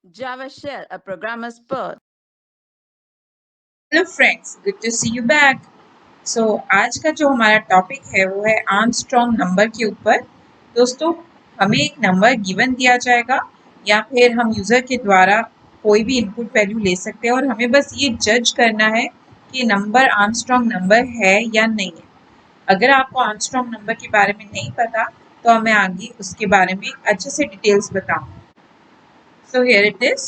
Java Shell, a programmer's birth. Hello friends, good to see you back. So आज का जो हमारा topic है वो है आर्मस्ट्रॉन्ग नंबर के ऊपर। दोस्तों, हमें एक नंबर गिवन दिया जाएगा या फिर हम यूज़र के द्वारा कोई भी इनपुट वैल्यू ले सकते हैं और हमें बस ये जज करना है कि नंबर आर्मस्ट्रॉन्ग नंबर है या नहीं है। अगर आपको आर्मस्ट्रॉन्ग नंबर के बारे में नहीं पता तो मैं आगे उसके बारे में अच्छे से डिटेल्स बताऊँ। So here it is.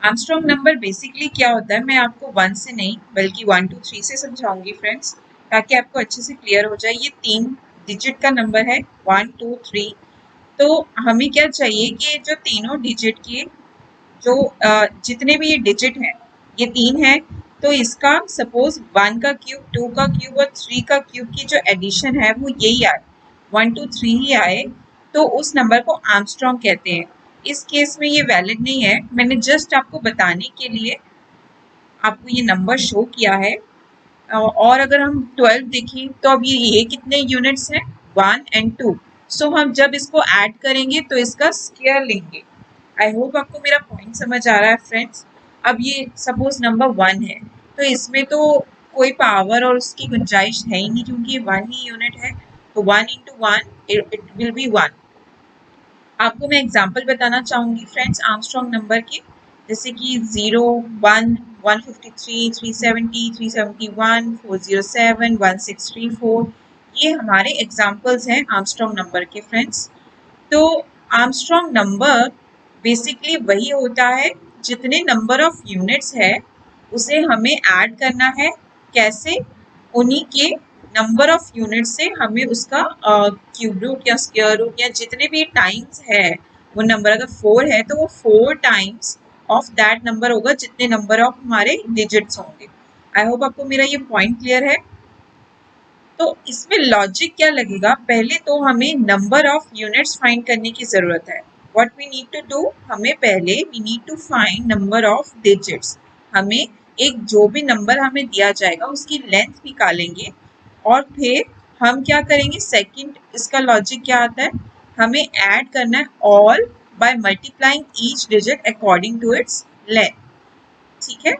Armstrong number basically क्या होता है, मैं आपको 1 से नहीं बल्कि 1 2 3 से समझाऊंगी फ्रेंड्स, ताकि आपको अच्छे से क्लियर हो जाए। ये 3 डिजिट का नंबर है, 1 2 3। तो हमें क्या चाहिए कि जो तीनों डिजिट के जो जितने भी ये डिजिट हैं, ये 3 है, तो इसका सपोज 1 का क्यूब, 2 का क्यूब और 3 का क्यूब की जो एडिशन है वो यही आए, 1 2 3 ही आए, तो उस नंबर को आर्मस्ट्रॉन्ग कहते हैं। इस केस में ये वैलिड नहीं है, मैंने जस्ट आपको बताने के लिए आपको ये नंबर शो किया है। और अगर हम 12 देखें तो अब ये कितने यूनिट्स हैं, 1 एंड 2। सो हम जब इसको ऐड करेंगे तो इसका स्क्वायर लेंगे। आई होप आपको मेरा पॉइंट समझ आ रहा है फ्रेंड्स। अब ये सपोज नंबर 1 है, तो इसमें तो कोई पावर और उसकी गुंजाइश है ही नहीं, क्योंकि ये 1 ही यूनिट है। तो 1 इंटू 1 इट विल बी 1। आपको मैं एग्जांपल बताना चाहूँगी फ्रेंड्स आर्मस्ट्रॉन्ग नंबर के, जैसे कि 0 1 153 370 371 407 1634। ये हमारे एग्जांपल्स हैं आर्मस्ट्रॉन्ग नंबर के फ्रेंड्स। तो आर्मस्ट्रॉन्ग नंबर बेसिकली वही होता है, जितने नंबर ऑफ यूनिट्स है उसे हमें ऐड करना है। कैसे? उन्हीं के नंबर ऑफ यूनिट से हमें उसका क्यूब रूट या स्क्वायर रूट या जितने भी टाइम्स है वो नंबर, अगर 4 है तो वो 4 टाइम्स ऑफ दैट नंबर होगा जितने नंबर ऑफ हमारे डिजिट्स होंगे। आई होप आपको मेरा ये पॉइंट क्लियर है। तो इसमें लॉजिक क्या लगेगा, पहले तो हमें नंबर ऑफ यूनिट्स फाइंड करने की ज़रूरत है। What we need to do, हमें पहले we need to find number of digits. हमें एक जो भी नंबर हमें दिया जाएगा उसकी लेंथ निकालेंगे और फिर हम क्या करेंगे, सेकंड इसका लॉजिक क्या आता है, हमें ऐड करना है all by multiplying each digit according to its length. ठीक है,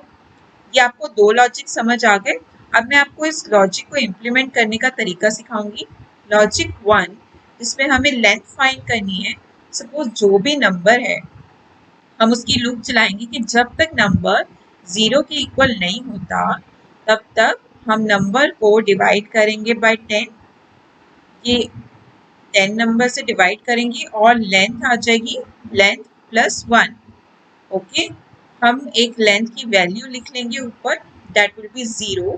ये आपको दो लॉजिक समझ आ गए। अब मैं आपको इस लॉजिक को इम्प्लीमेंट करने का तरीका सिखाऊंगी। लॉजिक 1, जिसमें हमें लेंथ फाइंड करनी है। सपोज जो भी नंबर है हम उसकी लूप चलाएंगे कि जब तक नंबर 0 के इक्वल नहीं होता तब तक हम नंबर को डिवाइड करेंगे बाय 10। ये 10 नंबर से डिवाइड करेंगे और लेंथ आ जाएगी लेंथ प्लस 1। ओके, हम एक लेंथ की वैल्यू लिख लेंगे ऊपर, दैट विल बी 0।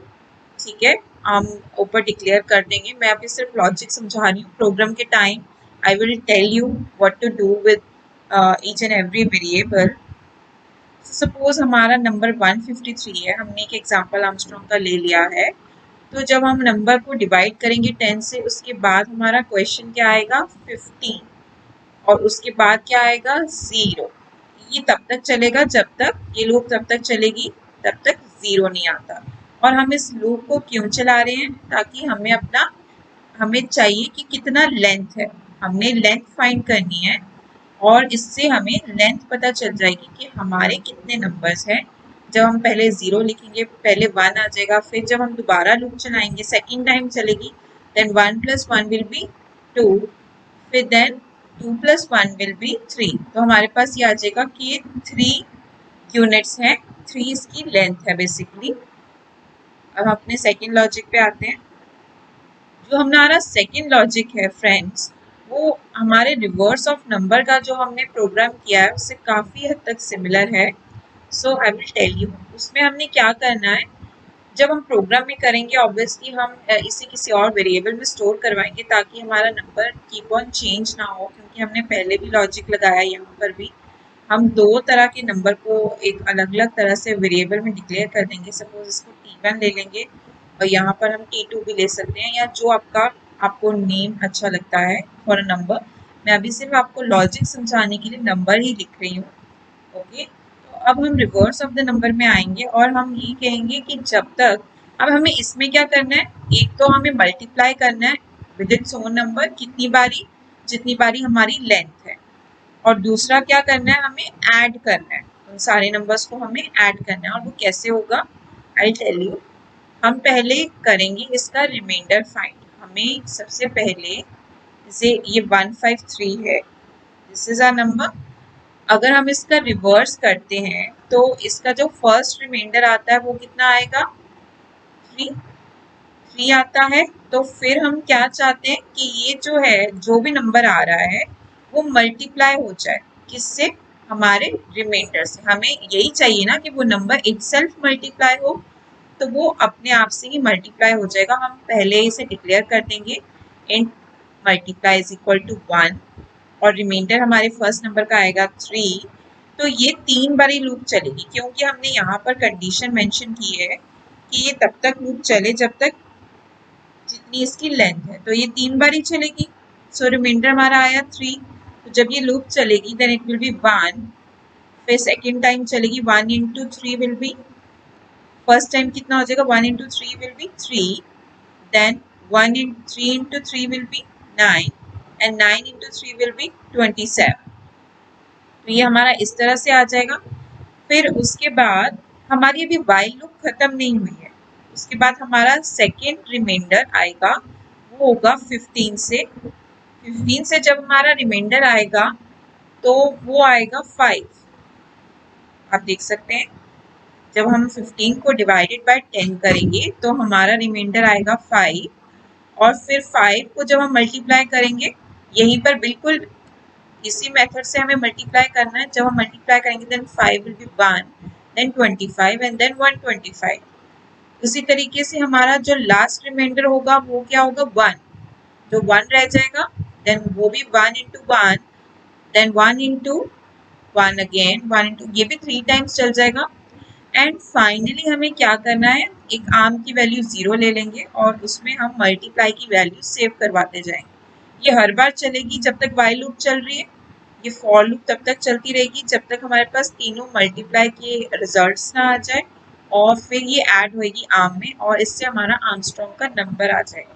ठीक है, हम ऊपर डिक्लेयर कर देंगे। मैं अभी सिर्फ लॉजिक समझा रही हूँ, प्रोग्राम के time I will tell you what to do with each and every variable. Suppose हमारा नंबर 153 है, हमने एक एग्जांपल आर्मस्ट्रॉन्ग का ले लिया है। तो जब हम नंबर को डिवाइड करेंगे 10 से, उसके बाद हमारा क्वेश्चन क्या आएगा, 15, और उसके बाद क्या आएगा, 0। ये तब तक चलेगा जब तक ये लूप तब तक चलेगी तब तक 0 नहीं आता। और हम इस लूप को क्यों चला रहे हैं, ताकि हमें चाहिए कि कितना लेंथ है, हमने लेंथ फाइंड करनी है और इससे हमें लेंथ पता चल जाएगी कि हमारे कितने नंबर्स हैं। जब हम पहले 0 लिखेंगे, पहले 1 आ जाएगा, फिर जब हम दोबारा लूप चलाएंगे सेकेंड टाइम चलेगी, देन 1 + 1 विल बी 2, फिर देन 2 + 1 विल बी 3। तो हमारे पास ये आ जाएगा कि ये 3 यूनिट्स हैं, 3 इसकी लेंथ है बेसिकली। अब अपने सेकेंड लॉजिक पे आते हैं। जो हमारा सेकेंड लॉजिक है फ्रेंड्स, वो हमारे रिवर्स ऑफ नंबर का जो हमने प्रोग्राम किया है उससे काफ़ी हद तक सिमिलर है। सो आई विल टेल यू उसमें हमने क्या करना है। जब हम प्रोग्राम में करेंगे ऑब्वियसली हम इसे किसी और वेरिएबल में स्टोर करवाएंगे ताकि हमारा नंबर कीप ऑन चेंज ना हो, क्योंकि हमने पहले भी लॉजिक लगाया, यहाँ पर भी हम दो तरह के नंबर को एक अलग अलग तरह से वेरिएबल में डिक्लेयर कर देंगे। सपोज इसको T1 ले लेंगे और यहाँ पर हम T2 भी ले सकते हैं, या जो आपको नेम अच्छा लगता है फॉर अ नंबर। मैं अभी सिर्फ आपको लॉजिक समझाने के लिए नंबर ही लिख रही हूँ। ओके, तो अब हम रिवर्स ऑफ द नंबर में आएंगे और हम ये कहेंगे कि जब तक, अब हमें इसमें क्या करना है, एक तो हमें मल्टीप्लाई करना है विद इट्स ओन नंबर, कितनी बारी, जितनी बारी हमारी लेंथ है। और दूसरा क्या करना है, हमें ऐड करना है, उन सारे नंबर्स को हमें ऐड करना है। और वो कैसे होगा, आई टेल यू। हम पहले करेंगे इसका रिमाइंडर फाइंड। हमें सबसे पहले जैसे ये 153 है, दिस इज आवर नंबर। अगर हम इसका रिवर्स करते हैं तो इसका जो फर्स्ट रिमाइंडर आता है वो कितना आएगा, 3 3 आता है। तो फिर हम क्या चाहते हैं कि ये जो है, जो भी नंबर आ रहा है वो मल्टीप्लाई हो जाए, किससे, हमारे रिमाइंडर से। हमें यही चाहिए ना कि वो नंबर इटसेल्फ मल्टीप्लाई हो, तो वो अपने आप से ही मल्टीप्लाई हो जाएगा। हम पहले इसे डिक्लेयर कर देंगे, int multiply is equal to 1, और रिमाइंडर हमारे फर्स्ट नंबर का आएगा 3। तो ये 3 बारी लूप चलेगी, क्योंकि हमने यहाँ पर कंडीशन मेंशन की है कि ये तब तक लूप चले जब तक जितनी इसकी लेंथ है। तो ये 3 बारी चलेगी। सो रिमाइंडर हमारा आया 3। तो जब ये लूप चलेगी देन इट विल बी 1। फिर सेकेंड टाइम चलेगी, 1 into 3 will be, first time कितना हो जाएगा, 1 into 3 will be 3। then 3 into 3 will be 9 and 9 into 3 will be 27। तो ये हमारा इस तरह से आ जाएगा। फिर उसके बाद हमारी अभी while लूप खत्म नहीं हुई है, उसके बाद हमारा सेकेंड रिमाइंडर आएगा, वो होगा 15 से। 15 से जब हमारा रिमाइंडर आएगा तो वो आएगा 5। आप देख सकते हैं जब हम 15 को डिवाइडेड बाय 10 करेंगे तो हमारा रिमाइंडर आएगा 5। और फिर 5 को जब हम मल्टीप्लाई करेंगे, यहीं पर बिल्कुल इसी मेथड से हमें मल्टीप्लाई करना है। जब हम मल्टीप्लाई करेंगे then 5 will be 1, then 25 and then 125। उसी तरीके से हमारा जो लास्ट रिमाइंडर होगा वो क्या होगा, 1। जो 1 रह जाएगा देन वो भी 1 into 1, then 1 into 1 again, 1 into, ये भी 3 टाइम्स चल जाएगा। एंड फाइनली हमें क्या करना है, एक आर्म की वैल्यू 0 ले लेंगे और उसमें हम मल्टीप्लाई की वैल्यू सेव करवाते जाएंगे। ये हर बार चलेगी जब तक while लूप चल रही है। ये फॉर लूप तब तक चलती रहेगी जब तक हमारे पास तीनों मल्टीप्लाई के रिजल्ट्स ना आ जाए, और फिर ये ऐड होएगी आर्म में और इससे हमारा आर्मस्ट्रॉन्ग का नंबर आ जाएगा।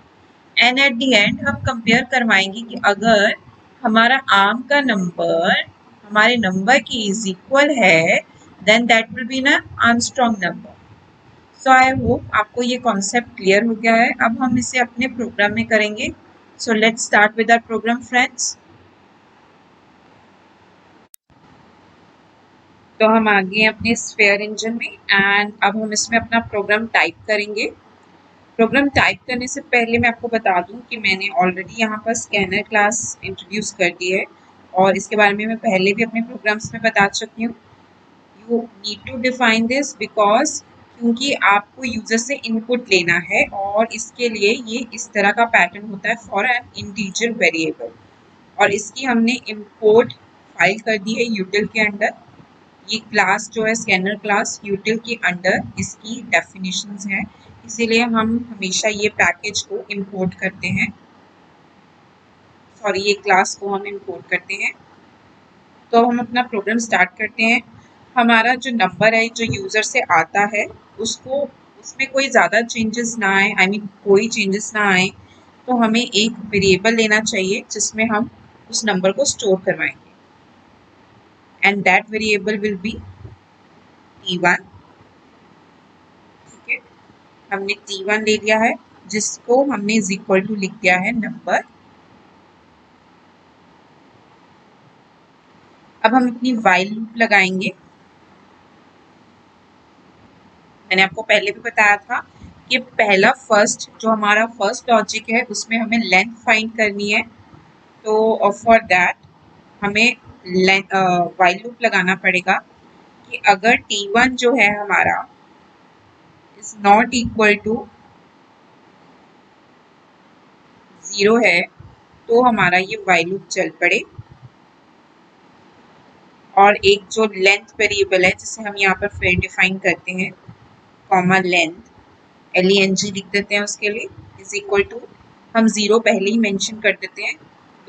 एंड एट द एंड हम कंपेयर करवाएंगे कि अगर हमारा आर्म का नंबर हमारे नंबर के इज इक्वल है then that will be an Armstrong number. So I hope आपको ये कॉन्सेप्ट क्लियर हो गया है। अब हम इसे अपने प्रोग्राम में करेंगे। So let's start with our program, friends. तो हम आ गए अपने स्फेयर इंजन में एंड अब हम इसमें अपना प्रोग्राम टाइप करेंगे। प्रोग्राम टाइप करने से पहले मैं आपको बता दूं कि मैंने ऑलरेडी यहाँ पर स्कैनर क्लास इंट्रोड्यूस कर दी है और इसके बारे में मैं पहले भी अपने प्रोग्राम्स में बता चुकी हूँ। You need to define this because क्योंकि आपको यूजर से इनपुट लेना है और इसके लिए ये इस तरह का पैटर्न होता है फॉर एन इंटीजर वेरिएबल, और इसकी हमने इंपोर्ट फाइल कर दी है यूटिल के अंदर। ये क्लास जो है स्कैनर क्लास यूटिल के अंडर इसकी डेफिनेशंस हैं, इसीलिए हम हमेशा ये पैकेज को इंपोर्ट करते हैं, सॉरी ये क्लास को हम इंपोर्ट करते हैं। तो हम अपना प्रोग्राम स्टार्ट करते हैं। हमारा जो नंबर है जो यूज़र से आता है उसको, उसमें कोई ज़्यादा चेंजेस ना आए, आई मीन कोई चेंजेस ना आए, तो हमें एक वेरिएबल लेना चाहिए जिसमें हम उस नंबर को स्टोर करवाएंगे and that variable will be t1। ठीक है, हमने t1 ले लिया है जिसको हमने इज इक्वल टू लिख दिया है नंबर। अब हम अपनी while लूप लगाएंगे। मैंने आपको पहले भी बताया था कि पहला फर्स्ट जो हमारा फर्स्ट लॉजिक है उसमें हमें लेंथ फाइंड करनी है। तो फॉर दैट हमें while लूप लगाना पड़ेगा कि अगर t1 जो है हमारा इज नॉट इक्वल टू 0 है तो हमारा ये while लूप चल पड़े। और एक जो लेंथ वेरिएबल है जिसे हम यहाँ पर फिर डिफाइन करते हैं, कॉमा लेंथ, LENG लिख देते हैं उसके लिए, इज इक्वल टू, हम 0 पहले ही मेंशन कर देते हैं।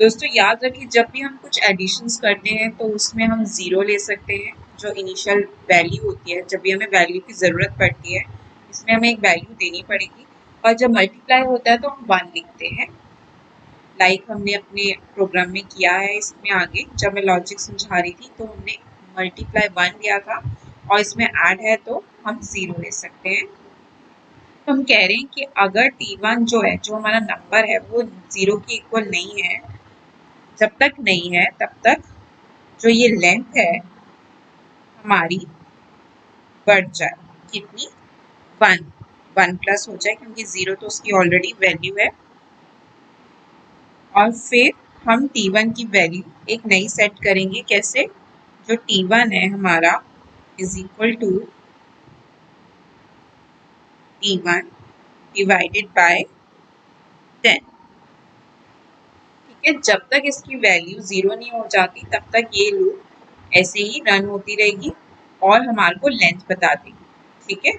दोस्तों याद रखिए जब भी हम कुछ एडिशंस करते हैं तो उसमें हम 0 ले सकते हैं जो इनिशियल वैल्यू होती है। जब भी हमें वैल्यू की ज़रूरत पड़ती है इसमें हमें एक वैल्यू देनी पड़ेगी, और जब मल्टीप्लाई होता है तो हम 1 लिखते हैं। लाइक हमने अपने प्रोग्राम में किया है। इसमें आगे जब मैं लॉजिक समझा रही थी तो हमने मल्टीप्लाई 1 लिया था और इसमें ऐड है तो हम 0 ले सकते हैं। तो हम कह रहे हैं कि अगर T1 जो है, जो हमारा नंबर है, वो 0 के इक्वल नहीं है, जब तक नहीं है तब तक जो ये लेंथ है हमारी बढ़ जाए। कितनी? 1 प्लस हो जाए, क्योंकि 0 तो उसकी ऑलरेडी वैल्यू है। और फिर हम T1 की वैल्यू एक नई सेट करेंगे। कैसे? जो T1 है हमारा is equal to T1 divided by 10। ठीक है, जब तक इसकी वैल्यू 0 नहीं हो जाती तब तक ये लूप ऐसे ही रन होती रहेगी और हमारे को लेंथ बता देगी। ठीक है,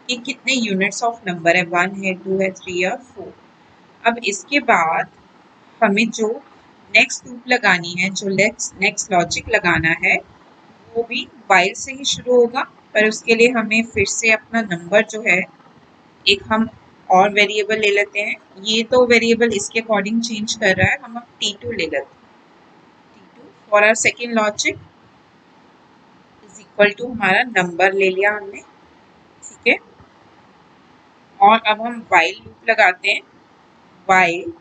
कि कितने यूनिट्स ऑफ नंबर है, 1 है, 2 है, 3 है, 4। अब इसके बाद हमें जो नेक्स्ट लूप लगानी है, जो नेक्स्ट लॉजिक लगाना है, वो भी वाइल से ही शुरू होगा। पर उसके लिए हमें फिर से अपना नंबर जो है, एक हम और वेरिएबल ले लेते हैं। ये तो वेरिएबल इसके अकॉर्डिंग चेंज कर रहा है, हम अब T2 ले लेते हैं। T2 for our second logic is equal to हमारा नंबर ले लिया हमने। ठीक है, और अब हम वाइल लूप लगाते हैं। वाइल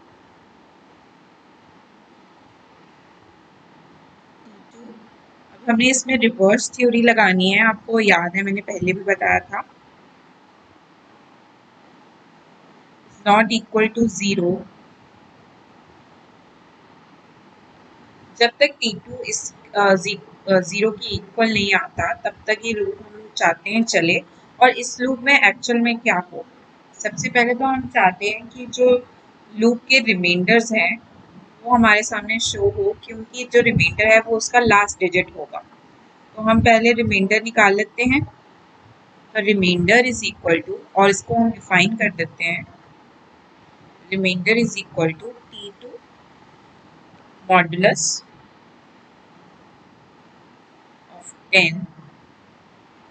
T2, अब हमें इसमें रिवर्स थ्योरी लगानी है। आपको याद है, मैंने पहले भी बताया था, नॉट इक्वल टू 0। जब तक T2 इस 0 की इक्वल नहीं आता तब तक ये लूप हम चाहते हैं चले। और इस लूप में एक्चुअल में क्या हो, सबसे पहले तो हम चाहते हैं कि जो लूप के रिमाइंडर्स हैं वो हमारे सामने शो हो, क्योंकि जो रिमाइंडर है वो उसका लास्ट डिजिट होगा। तो हम पहले रिमाइंडर निकाल लेते हैं। तो रिमाइंडर इज इक्वल टू, और इसको हम डिफाइन कर देते हैं, remainder is equal to T2 modulus of 10।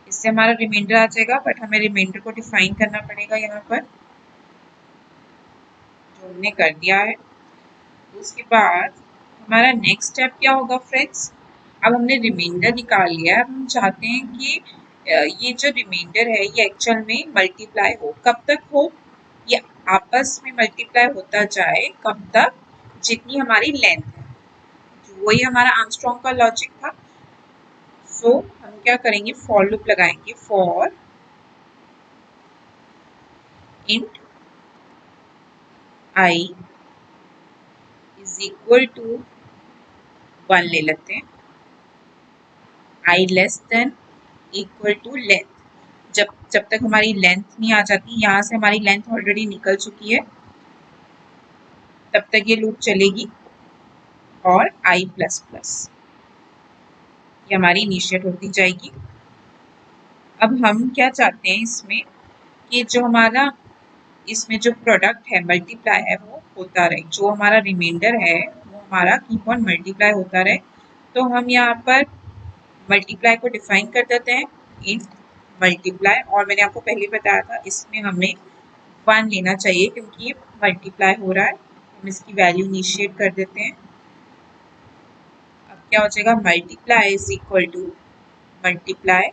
इससे हमारा रिमाइंडर आ जाएगा, बट हमें रिमाइंडर को डिफाइन करना पड़ेगा यहाँ पर, जो हमने कर दिया है। उसके बाद हमारा नेक्स्ट स्टेप क्या होगा फ्रेंड्स? अब हमने रिमाइंडर निकाल लिया है। अब हम चाहते हैं कि ये जो रिमाइंडर है ये एक्चुअल में मल्टीप्लाई हो। कब तक हो? ये आपस में मल्टीप्लाई होता जाए। कब तक? जितनी हमारी लेंथ है। वही हमारा आर्मस्ट्रॉन्ग का लॉजिक था। सो हम क्या करेंगे, फॉर लूप लगाएंगे। For int i is equal to 1 ले लेते हैं। i less than equal to length. जब तक हमारी लेंथ नहीं आ जाती, यहाँ से हमारी लेंथ ऑलरेडी निकल चुकी है, तब तक ये लूप चलेगी। और i प्लस प्लस ये हमारी इनिशिएट होती जाएगी। अब हम क्या चाहते हैं इसमें, कि जो हमारा इसमें जो प्रोडक्ट है, मल्टीप्लाई है, वो होता रहे। जो हमारा रिमाइंडर है वो हमारा कीप ऑन मल्टीप्लाई होता रहे। तो हम यहाँ पर मल्टीप्लाई को डिफाइन कर देते हैं, इन मल्टीप्लाई। और मैंने आपको पहले बताया था इसमें हमें 1 लेना चाहिए, क्योंकि ये मल्टीप्लाई हो रहा है। हम इसकी वैल्यू इनिशिएट कर देते हैं। अब क्या हो जाएगा, multiply is equal to multiply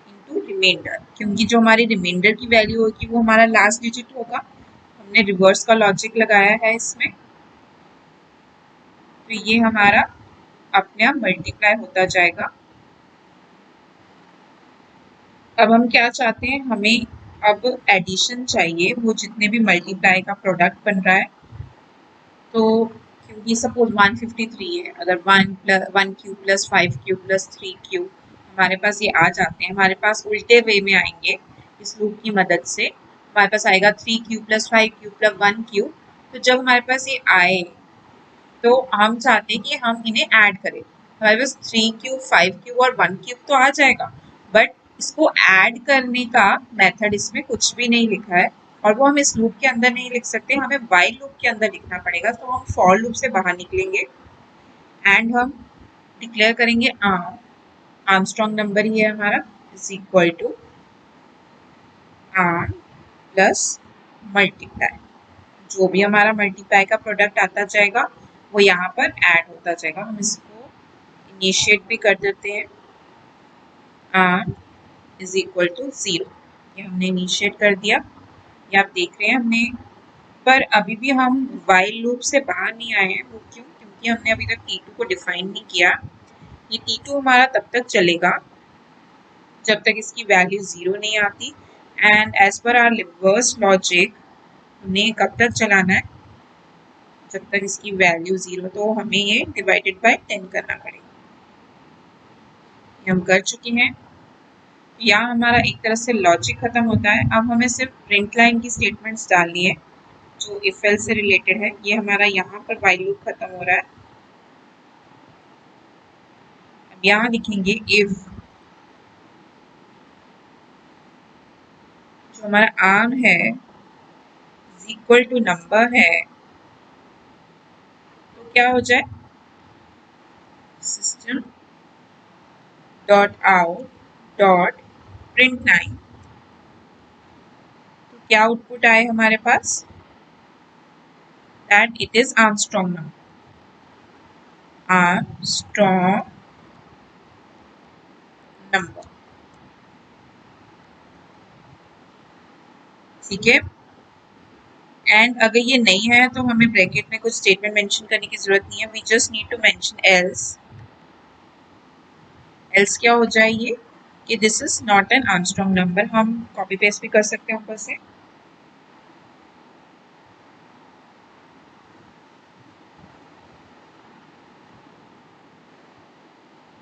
into remainder, क्योंकि जो हमारी रिमाइंडर की वैल्यू होगी वो हमारा लास्ट डिजिट होगा। हमने रिवर्स का लॉजिक लगाया है इसमें, तो ये हमारा अपने आप मल्टीप्लाई होता जाएगा। अब हम क्या चाहते हैं, हमें अब एडिशन चाहिए, वो जितने भी मल्टीप्लाई का प्रोडक्ट बन रहा है। तो क्योंकि सपोज 153 है, अगर 1 cube plus 5 cube plus 3 cube हमारे पास ये आ जाते हैं, हमारे पास उल्टे वे में आएंगे इस लूप की मदद से। हमारे पास आएगा 3 cube plus 5 cube plus 1 cube. तो जब हमारे पास ये आए तो हम चाहते हैं कि हम इन्हें ऐड करें। हमारे पास 3 क्यूब 5 क्यूब और 1 क्यूब तो आ जाएगा, बट इसको ऐड करने का मेथड इसमें कुछ भी नहीं लिखा है, और वो हम इस लूप के अंदर नहीं लिख सकते, हमें वाइल लूप के अंदर लिखना पड़ेगा। तो हम फॉर लूप से बाहर निकलेंगे एंड हम डिक्लेयर करेंगे आर्मस्ट्रॉन्ग नंबर ही है हमारा, is equal to arm plus multiply. जो भी हमारा मल्टीप्लाई का प्रोडक्ट आता जाएगा वो यहाँ पर ऐड होता जाएगा। हम इसको इनिशिएट भी कर देते हैं, आर इज इक्वल टू 0। ये हमने इनिशिएट कर दिया, ये आप देख रहे हैं हमने। पर अभी भी हम वाइल लूप से बाहर नहीं आए हैं। वो क्यों? क्योंकि हमने अभी तक T2 को डिफाइन नहीं किया। ये T2 हमारा तब तक चलेगा जब तक इसकी वैल्यू 0 नहीं आती। And as per our reverse logic हमने कब तक चलाना है? जब तक इसकी वैल्यू 0। तो हमें ये डिवाइडेड बाय 10 करना पड़ेगा। ये हम कर चुके हैं। यहाँ हमारा एक तरह से लॉजिक खत्म होता है। अब हमें सिर्फ प्रिंट लाइन की स्टेटमेंट्स डालनी है जो इफ एल से रिलेटेड है। ये हमारा यहाँ पर वाइल लूप खत्म हो रहा है। अब यहाँ लिखेंगे इफ जो हमारा आर्म है इज इक्वल टू नंबर है, तो क्या हो जाए? System dot out dot print line. तो क्या आउटपुट आए हमारे पास? That it is Armstrong number. Armstrong number, ठीक है। एंड अगर ये नहीं है तो हमें ब्रैकेट में कुछ स्टेटमेंट मेंशन करने की जरूरत नहीं है। We just need to mention else. Else क्या हो जाए ये कि this is not an Armstrong number. हम कॉपी पेस्ट भी कर सकते हैं ऊपर से।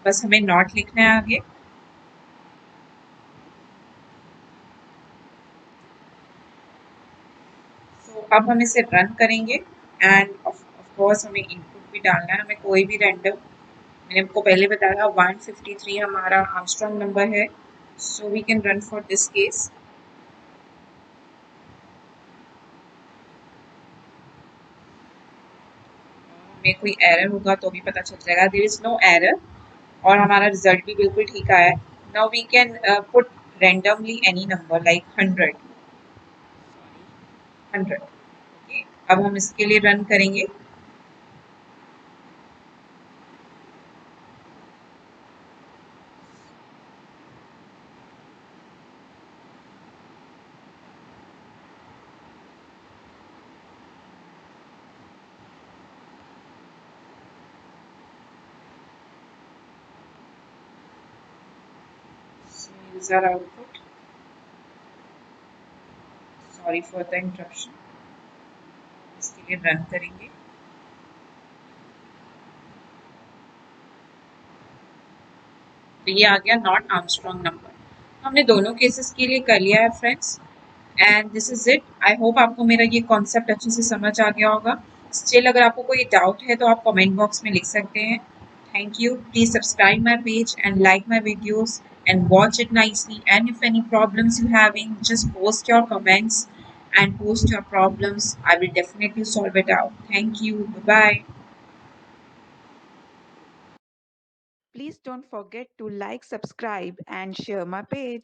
बस हमें नॉट लिखना है आगे। तो अब हम इसे रन करेंगे एंड ऑफ कोर्स हमें इनपुट भी डालना है। हमें कोई भी रैंडम, मैंने आपको पहले बताया 153 हमारा आर्मस्ट्रॉन्ग नंबर है। So we can run for this case. हमें कोई एरर होगा तो भी पता चल जाएगा। देयर इज नो एरर और हमारा रिजल्ट भी बिल्कुल ठीक आया है। Now we can put randomly any number like 100। Okay, अब हम इसके लिए रन करेंगे। User output, sorry for the interruption. इसके लिए रन करेंगे। तो ये आ गया नॉट आर्मस्ट्रॉन्ग नंबर। हमने दोनों केसेस के लिए कर लिया है friends. And this is it. I hope आपको मेरा ये कॉन्सेप्ट अच्छे से समझ आ गया होगा। स्टिल अगर आपको कोई डाउट है तो आप कमेंट बॉक्स में लिख सकते हैं। Thank you. Please subscribe my page and like my videos and watch it nicely. And if any problems you having, just post your comments and post your problems. I will definitely solve it out. Thank you. Bye bye. Please don't forget to like, subscribe, and share my page.